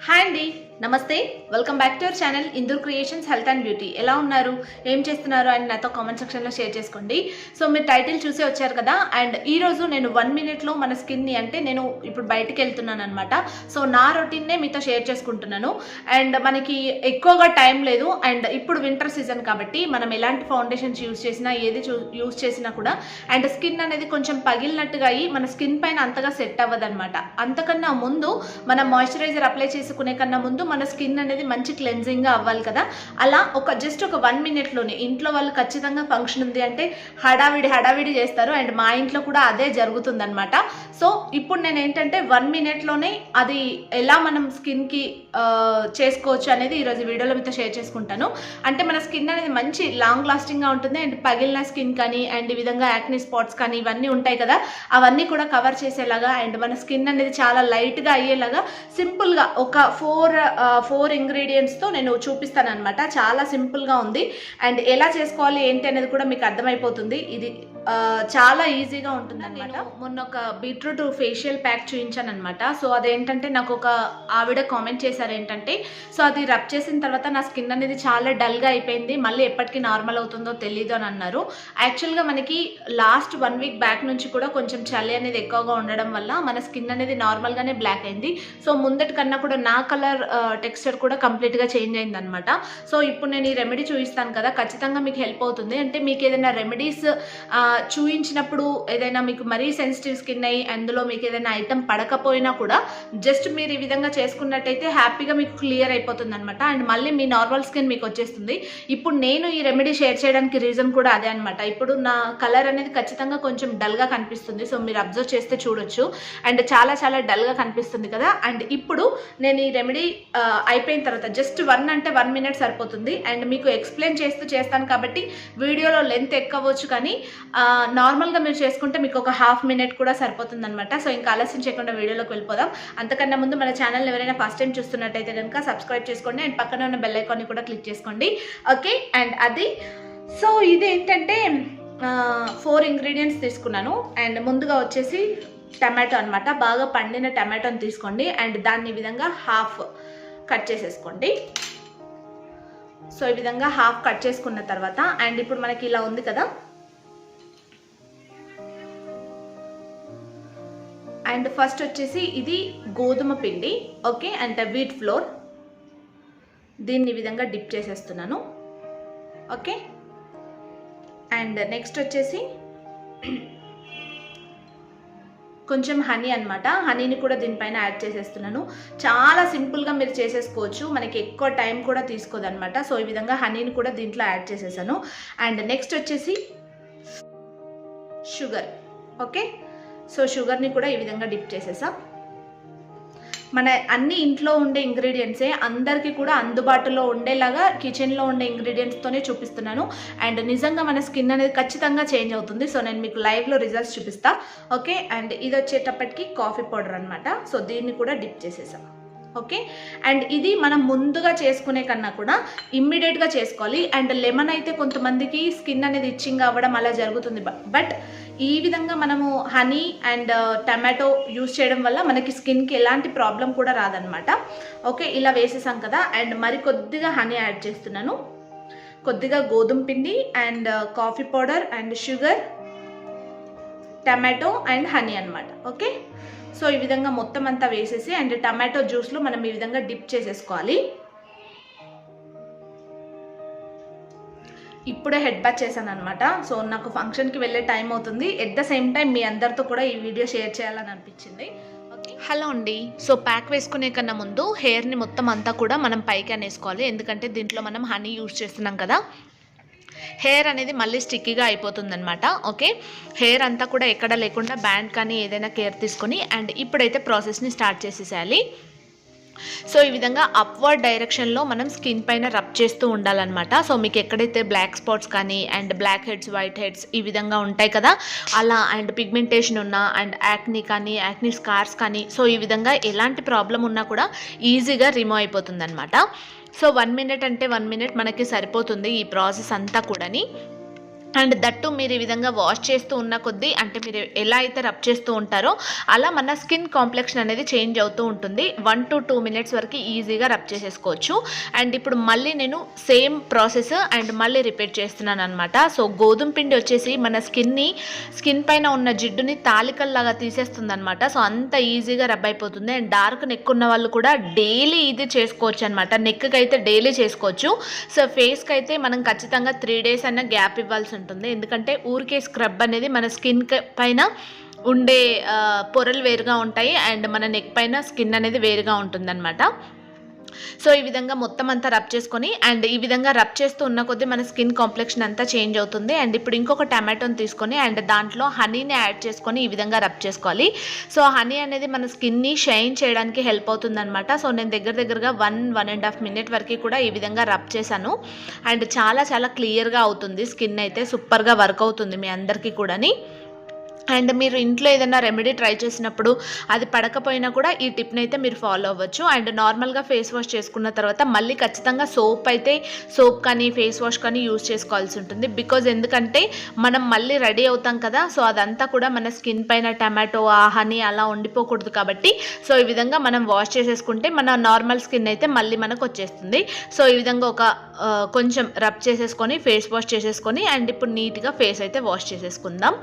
Hi అండి, నమస్తే. Welcome back to our channel Indur creations health and beauty. ఎలా ఉన్నారు, ఏం చేస్తున్నారు అని నాతో కామెంట్ సెక్షన్లో షేర్ చేసుకోండి. సో మీరు టైటిల్ చూసే వచ్చారు కదా. అండ్ ఈరోజు నేను 1 minute మన స్కిన్ని, అంటే నేను ఇప్పుడు బయటికి వెళ్తున్నాను అనమాట. సో నా రొటీన్నే మీతో షేర్ చేసుకుంటున్నాను. అండ్ మనకి ఎక్కువగా టైం లేదు. అండ్ ఇప్పుడు వింటర్ సీజన్ కాబట్టి మనం ఎలాంటి ఫౌండేషన్స్ యూజ్ చేసినా, ఏది యూజ్ చేసినా కూడా అండ్ స్కిన్ అనేది కొంచెం పగిలినట్టుగా అయ్యి మన స్కిన్ పైన అంతగా సెట్ అవ్వదన్నమాట. అంతకన్నా ముందు మనం మాయిశ్చరైజర్ అప్లై చేసుకునే కన్నా ముందు మన స్కిన్ అనేది మంచి క్లెన్జింగ్గా అవ్వాలి కదా. అలా జస్ట్ ఒక 1 minute ఇంట్లో వాళ్ళు ఖచ్చితంగా ఫంక్షన్ ఉంది అంటే హడావిడి చేస్తారు. అండ్ మా ఇంట్లో కూడా అదే జరుగుతుందన్నమాట. సో ఇప్పుడు నేను ఏంటంటే 1 minute అది ఎలా మనం స్కిన్కి చేసుకోవచ్చు అనేది ఈరోజు వీడియోలో మీతో షేర్ చేసుకుంటాను. అంటే మన స్కిన్ అనేది మంచి లాంగ్ లాస్టింగ్గా ఉంటుంది. అండ్ పగిలిన స్కిన్ కానీ అండ్ ఈ విధంగా యాక్నీ స్పాట్స్ కానీ ఇవన్నీ ఉంటాయి కదా, అవన్నీ కూడా కవర్ చేసేలాగా అండ్ మన స్కిన్ అనేది చాలా లైట్గా అయ్యేలాగా సింపుల్గా ఒక 4 ఇంగ్రీడియంట్స్తో నేను చూపిస్తాను అనమాట. చాలా సింపుల్గా ఉంది. అండ్ ఎలా చేసుకోవాలి ఏంటి అనేది కూడా మీకు అర్థమైపోతుంది. ఇది చాలా ఈజీగా ఉంటుంది అనమాట. మొన్న ఒక బీట్రూట్ ఫేషియల్ ప్యాక్ చూపించాను అనమాట. సో అదేంటంటే నాకు ఒక ఆవిడ కామెంట్ చేశారు ఏంటంటే, సో అది రబ్ చేసిన తర్వాత నా స్కిన్ అనేది చాలా డల్గా అయిపోయింది, మళ్ళీ ఎప్పటికీ నార్మల్ అవుతుందో తెలీదు అని అన్నారు. యాక్చువల్గా మనకి లాస్ట్ 1 week బ్యాక్ నుంచి కూడా కొంచెం చలి అనేది ఎక్కువగా ఉండడం వల్ల మన స్కిన్ అనేది నార్మల్గానే బ్లాక్ అయింది. సో ముందటి కన్నా కూడా నా కలర్ టెక్స్చర్ కూడా కంప్లీట్గా చేంజ్ అయింది అనమాట. సో ఇప్పుడు నేను ఈ రెమెడీ చూపిస్తాను కదా, ఖచ్చితంగా మీకు హెల్ప్ అవుతుంది. అంటే మీకు ఏదైనా రెమెడీస్ చూయించినప్పుడు ఏదైనా మీకు మరీ సెన్సిటివ్ స్కిన్ అయ్యి అందులో మీకు ఏదైనా ఐటమ్ పడకపోయినా కూడా జస్ట్ మీరు ఈ విధంగా చేసుకున్నట్టయితే హ్యాపీగా మీకు క్లియర్ అయిపోతుంది అనమాట. అండ్ మళ్ళీ మీ నార్మల్ స్కిన్ మీకు వచ్చేస్తుంది. ఇప్పుడు నేను ఈ రెమెడీ షేర్ చేయడానికి రీజన్ కూడా అదే అనమాట. ఇప్పుడు నా కలర్ అనేది ఖచ్చితంగా కొంచెం డల్గా కనిపిస్తుంది. సో మీరు అబ్జర్వ్ చేస్తే చూడొచ్చు. అండ్ చాలా చాలా డల్గా కనిపిస్తుంది కదా. అండ్ ఇప్పుడు నేను ఈ రెమెడీ అయిపోయిన తర్వాత జస్ట్ 1 minute సరిపోతుంది. అండ్ మీకు ఎక్స్ప్లెయిన్ చేస్తాను కాబట్టి వీడియోలో లెంత్ ఎక్కవచ్చు, కానీ నార్మల్గా మీరు చేసుకుంటే మీకు ఒక 1/2 minute కూడా సరిపోతుంది అనమాట. సో ఇంకా ఆలస్యం చేయకుండా వీడియోలోకి వెళ్ళిపోదాం. అంతకన్నా ముందు మన ఛానల్ ఎవరైనా ఫస్ట్ టైం చూస్తున్నట్టయితే కనుక సబ్స్క్రైబ్ చేసుకోండి అండ్ పక్కన ఉన్న బెల్ ఐకాన్ని కూడా క్లిక్ చేసుకోండి. ఓకే, అండ్ అది సో ఇది ఏంటంటే 4 ఇంగ్రీడియంట్స్ తీసుకున్నాను. అండ్ ముందుగా వచ్చేసి టమాటో అనమాట. బాగా పండిన టమాటోని తీసుకోండి అండ్ దాన్ని ఈ విధంగా హాఫ్ కట్ చేసేసుకోండి. సో ఈ విధంగా హాఫ్ కట్ చేసుకున్న తర్వాత అండ్ ఇప్పుడు మనకి ఇలా ఉంది కదా. అండ్ ఫస్ట్ వచ్చేసి ఇది గోధుమ పిండి, ఓకే, అంటే వీట్ ఫ్లోర్. దీన్ని ఈ విధంగా డిప్ చేసేస్తున్నాను, ఓకే. అండ్ నెక్స్ట్ వచ్చేసి కొంచెం హనీ అనమాట. హనీని కూడా దీనిపైన యాడ్ చేసేస్తున్నాను. చాలా సింపుల్గా మీరు చేసేసుకోవచ్చు, మనకి ఎక్కువ టైం కూడా తీసుకోదన్నమాట. సో ఈ విధంగా హనీని కూడా దీంట్లో యాడ్ చేసేసాను. అండ్ నెక్స్ట్ వచ్చేసి షుగర్, ఓకే. సో షుగర్ని కూడా ఈ విధంగా డిప్ చేసేసాం. మన అన్ని ఇంట్లో ఉండే ఇంగ్రీడియంట్సే అందరికీ కూడా అందుబాటులో ఉండేలాగా కిచెన్లో ఉండే ఇంగ్రీడియంట్స్తోనే చూపిస్తున్నాను. అండ్ నిజంగా మన స్కిన్ అనేది ఖచ్చితంగా చేంజ్ అవుతుంది. సో నేను మీకు లైవ్లో రిజల్ట్స్ చూపిస్తా, ఓకే. అండ్ ఇది వచ్చేటప్పటికి కాఫీ పౌడర్ అనమాట. సో దీన్ని కూడా డిప్ చేసేసాం, ఓకే. అండ్ ఇది మనం ముందుగా చేసుకునే కన్నా కూడా ఇమ్మీడియట్గా చేసుకోవాలి. అండ్ లెమన్ అయితే కొంతమందికి స్కిన్ అనేది ఇచ్చింగ్ అవ్వడం అలా జరుగుతుంది. బట్ ఈ విధంగా మనము హనీ అండ్ టమాటో యూస్ చేయడం వల్ల మనకి స్కిన్కి ఎలాంటి ప్రాబ్లం కూడా రాదనమాట, ఓకే. ఇలా వేసేసాం కదా. అండ్ మరి కొద్దిగా హనీ యాడ్ చేస్తున్నాను, కొద్దిగా గోధుమ పిండి and coffee powder and sugar, tomato and honey అనమాట, ఓకే. సో ఈ విధంగా మొత్తం అంతా వేసేసి అండ్ టమాటో జ్యూస్లో మనం ఈ విధంగా డిప్ చేసేసుకోవాలి. ఇప్పుడే హెడ్ బాత్ చేశాను అనమాట. సో నాకు ఫంక్షన్కి వెళ్ళే టైం అవుతుంది. ఎట్ ద సేమ్ టైం మీ అందరితో కూడా ఈ వీడియో షేర్ చేయాలని అనిపించింది. హలో అండి. సో ప్యాక్ వేసుకునే కన్నా ముందు హెయిర్ని మొత్తం అంతా కూడా మనం పైకి అనేసుకోవాలి. ఎందుకంటే దీంట్లో మనం హనీ యూజ్ చేస్తున్నాం కదా, హెయిర్ అనేది మళ్ళీ స్టిక్కీగా అయిపోతుంది అనమాట, ఓకే. హెయిర్ అంతా కూడా ఎక్కడ లేకుండా బ్యాండ్ కానీ ఏదైనా కేర్ తీసుకొని అండ్ ఇప్పుడైతే ప్రాసెస్ని స్టార్ట్ చేసేసేయాలి. సో ఈ విధంగా అప్వర్డ్ డైరెక్షన్లో మనం స్కిన్ పైన రబ్ చేస్తూ ఉండాలన్నమాట. సో మీకు ఎక్కడైతే బ్లాక్ స్పాట్స్ కానీ and blackheads, whiteheads ఈ విధంగా ఉంటాయి కదా అలా, అండ్ పిగ్మెంటేషన్ ఉన్నా అండ్ యాక్నీ కానీ యాక్నీ స్కార్స్ కానీ, సో ఈ విధంగా ఎలాంటి ప్రాబ్లం ఉన్నా కూడా ఈజీగా రిమూవ్ అయిపోతుంది అనమాట. సో 1 minute అంటే 1 minute మనకి సరిపోతుంది ఈ ప్రాసెస్ అంతా కూడాని. అండ్ దట్టు మీరు ఈ విధంగా వాష్ చేస్తూ ఉన్న కొద్దీ, అంటే మీరు ఎలా అయితే రబ్ చేస్తూ ఉంటారో అలా మన స్కిన్ కాంప్లెక్షన్ అనేది చేంజ్ అవుతూ ఉంటుంది. 1 to 2 minutes వరకు ఈజీగా రబ్ చేసేసుకోవచ్చు. అండ్ ఇప్పుడు మళ్ళీ నేను సేమ్ ప్రాసెస్ అండ్ మళ్ళీ రిపీట్ చేస్తున్నాను అనమాట. సో గోధుమ పిండి వచ్చేసి మన స్కిన్ పైన ఉన్న జిడ్డుని తాలికల్లాగా తీసేస్తుంది అనమాట. సో అంత ఈజీగా రబ్ అయిపోతుంది. అండ్ డార్క్ నెక్ ఉన్న వాళ్ళు కూడా డైలీ ఇది చేసుకోవచ్చు అనమాట. నెక్కి అయితే డైలీ చేసుకోవచ్చు. సో ఫేస్కి అయితే మనం ఖచ్చితంగా 3 days అన్న గ్యాప్ ఇవ్వాల్సి ఉంటుంది. ఎందుకంటే ఊరికే స్క్రబ్ అనేది మన స్కిన్ పైన ఉండే పొరలు వేరుగా ఉంటాయి అండ్ మన నెక్ పైన స్కిన్ అనేది వేరుగా ఉంటుందన్నమాట. సో ఈ విధంగా మొత్తం అంతా రబ్ చేసుకొని, అండ్ ఈ విధంగా రబ్ చేస్తూ ఉన్న కొద్దీ మన స్కిన్ కాంప్లెక్షన్ అంతా చేంజ్ అవుతుంది. అండ్ ఇప్పుడు ఇంకొక టమాటోని తీసుకొని అండ్ దాంట్లో హనీని యాడ్ చేసుకొని ఈ విధంగా రబ్ చేసుకోవాలి. సో హనీ అనేది మన స్కిన్ని షైన్ చేయడానికి హెల్ప్ అవుతుంది అనమాట. సో నేను దగ్గరగా 1.5 minutes వరకు కూడా ఈ విధంగా రబ్ చేశాను. అండ్ చాలా క్లియర్గా అవుతుంది. స్కిన్ అయితే సూపర్గా వర్క్ అవుతుంది మీ అందరికీ కూడాని. అండ్ మీరు ఇంట్లో ఏదైనా రెమెడీ ట్రై చేసినప్పుడు అది పడకపోయినా కూడా ఈ టిప్ని అయితే మీరు ఫాలో అవ్వచ్చు. అండ్ నార్మల్గా ఫేస్ వాష్ చేసుకున్న తర్వాత మళ్ళీ ఖచ్చితంగా సోప్ కానీ ఫేస్ వాష్ కానీ యూజ్ చేసుకోవాల్సి ఉంటుంది. బికాజ్ ఎందుకంటే మనం మళ్ళీ రెడీ అవుతాం కదా, సో అదంతా కూడా మన స్కిన్ పైన టమాటో హనీ అలా ఉండిపోకూడదు కాబట్టి సో ఈ విధంగా మనం వాష్ చేసేసుకుంటే మన నార్మల్ స్కిన్ అయితే మళ్ళీ మనకు వచ్చేస్తుంది. సో ఈ విధంగా కొంచెం రబ్ చేసేసుకొని ఫేస్ వాష్ చేసేసుకొని అండ్ ఇప్పుడు నీట్గా ఫేస్ అయితే వాష్ చేసేసుకుందాం.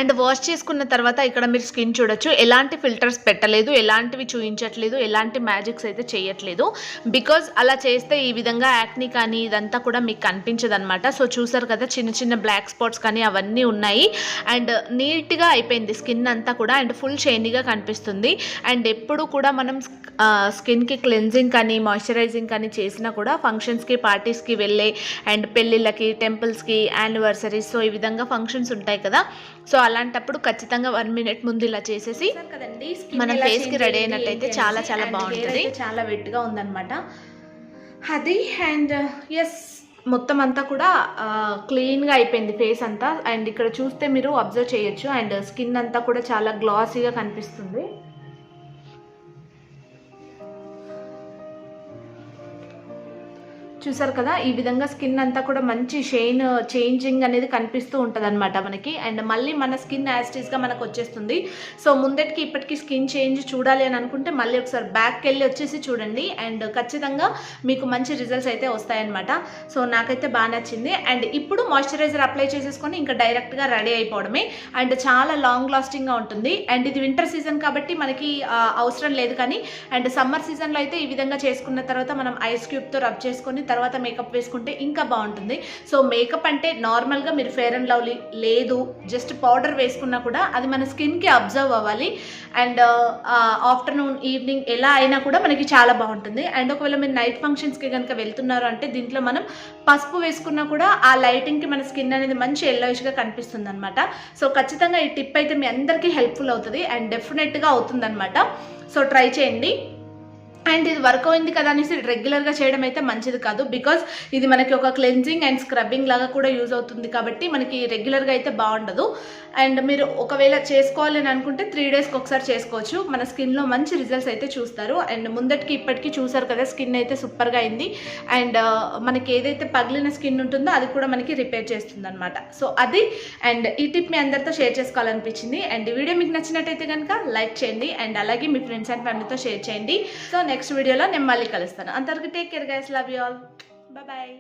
అండ్ వాష్ చేసుకున్న తర్వాత ఇక్కడ మీరు స్కిన్ చూడొచ్చు, ఎలాంటి ఫిల్టర్స్ పెట్టలేదు, ఎలాంటివి చూపించట్లేదు, ఎలాంటి మ్యాజిక్స్ అయితే చేయట్లేదు. బికాజ్ అలా చేస్తే ఈ విధంగా యాక్ని కానీ ఇదంతా కూడా మీకు కనిపించదు అనమాట. సో చూసారు కదా చిన్న బ్లాక్ స్పాట్స్ కానీ అవన్నీ ఉన్నాయి. అండ్ నీట్గా అయిపోయింది స్కిన్ అంతా కూడా. అండ్ ఫుల్ షైనీగా కనిపిస్తుంది. అండ్ ఎప్పుడు కూడా మనం స్కిన్కి క్లెన్జింగ్ కానీ మాయిశ్చరైజింగ్ కానీ చేసినా కూడా ఫంక్షన్స్కి పార్టీస్కి వెళ్ళే అండ్ పెళ్ళిళ్ళకి టెంపుల్స్కి యానివర్సరీస్ సో ఈ విధంగా ఫంక్షన్స్ ఉంటాయి కదా, సో అలాంటప్పుడు ఖచ్చితంగా 1 minute ముందు ఇలా చేసేసి మన ఫేస్కి రెడీ అయినట్టయితే చాలా బాగుంటుంది. చాలా వెట్గా ఉందన్నమాట అది. అండ్ ఎస్ మొత్తం అంతా కూడా క్లీన్గా అయిపోయింది ఫేస్ అంతా. అండ్ ఇక్కడ చూస్తే మీరు అబ్జర్వ్ చేయొచ్చు. అండ్ స్కిన్ అంతా కూడా చాలా గ్లాసీగా కనిపిస్తుంది. చూసారు కదా ఈ విధంగా స్కిన్ అంతా కూడా మంచి చేంజింగ్ అనేది కనిపిస్తూ ఉంటుంది అనమాట మనకి. అండ్ మళ్ళీ మన స్కిన్ యాస్టీస్గా మనకు వచ్చేస్తుంది. సో ముందటికి ఇప్పటికి స్కిన్ చేంజ్ చూడాలి అని అనుకుంటే మళ్ళీ ఒకసారి బ్యాక్కి వెళ్ళి వచ్చేసి చూడండి. అండ్ ఖచ్చితంగా మీకు మంచి రిజల్ట్స్ అయితే వస్తాయన్నమాట. సో నాకైతే బాగా నచ్చింది. అండ్ ఇప్పుడు మాయిశ్చరైజర్ అప్లై చేసేసుకొని ఇంకా డైరెక్ట్గా రెడీ అయిపోవడమే. అండ్ చాలా లాంగ్ లాస్టింగ్గా ఉంటుంది. అండ్ ఇది వింటర్ సీజన్ కాబట్టి మనకి అవసరం లేదు, కానీ అండ్ సమ్మర్ సీజన్లో అయితే ఈ విధంగా చేసుకున్న తర్వాత మనం ఐస్ క్యూబ్తో రబ్ చేసుకొని తర్వాత మేకప్ వేసుకుంటే ఇంకా బాగుంటుంది. సో మేకప్ అంటే నార్మల్గా మీరు ఫెయిర్ అండ్ లవ్లీ లేదు జస్ట్ పౌడర్ వేసుకున్నా కూడా అది మన స్కిన్కి అబ్జర్వ్ అవ్వాలి. అండ్ ఆఫ్టర్నూన్ ఈవినింగ్ ఎలా అయినా కూడా మనకి చాలా బాగుంటుంది. అండ్ ఒకవేళ మీరు నైట్ ఫంక్షన్స్కి కనుక వెళ్తున్నారు అంటే దీంట్లో మనం పసుపు వేసుకున్నా కూడా ఆ లైటింగ్కి మన స్కిన్ అనేది మంచి ఎల్లోయిష్గా కనిపిస్తుంది అనమాట. సో ఖచ్చితంగా ఈ టిప్ అయితే మీ అందరికీ హెల్ప్ఫుల్ అవుతుంది అండ్ డెఫినెట్గా అవుతుంది అనమాట. సో ట్రై చేయండి. అండ్ ఇది వర్క్ అయింది కదా అనేసి రెగ్యులర్గా చేయడం అయితే మంచిది కాదు. బికాజ్ ఇది మనకి ఒక క్లెన్జింగ్ అండ్ స్క్రబ్బింగ్ లాగా కూడా యూజ్ అవుతుంది కాబట్టి మనకి రెగ్యులర్గా అయితే బాగుండదు. అండ్ మీరు ఒకవేళ చేసుకోవాలి అని అనుకుంటే 3 daysకి ఒకసారి చేసుకోవచ్చు. మన స్కిన్లో మంచి రిజల్ట్స్ అయితే చూస్తారు. అండ్ ముందటికి ఇప్పటికీ చూసారు కదా స్కిన్ అయితే సూపర్గా అయింది. అండ్ మనకి ఏదైతే పగిలిన స్కిన్ ఉంటుందో అది కూడా మనకి రిపేర్ చేస్తుంది అనమాట. సో అది అండ్ ఈ టిప్ మీ అందరితో షేర్ చేసుకోవాలనిపించింది. అండ్ ఈ వీడియో మీకు నచ్చినట్టయితే కనుక లైక్ చేయండి అండ్ అలాగే మీ ఫ్రెండ్స్ అండ్ ఫ్యామిలీతో షేర్ చేయండి. సో నెక్స్ట్ వీడియోలో నేను మళ్ళీ కలుస్తాను. అంతవరకు take care guys, love you all, bye.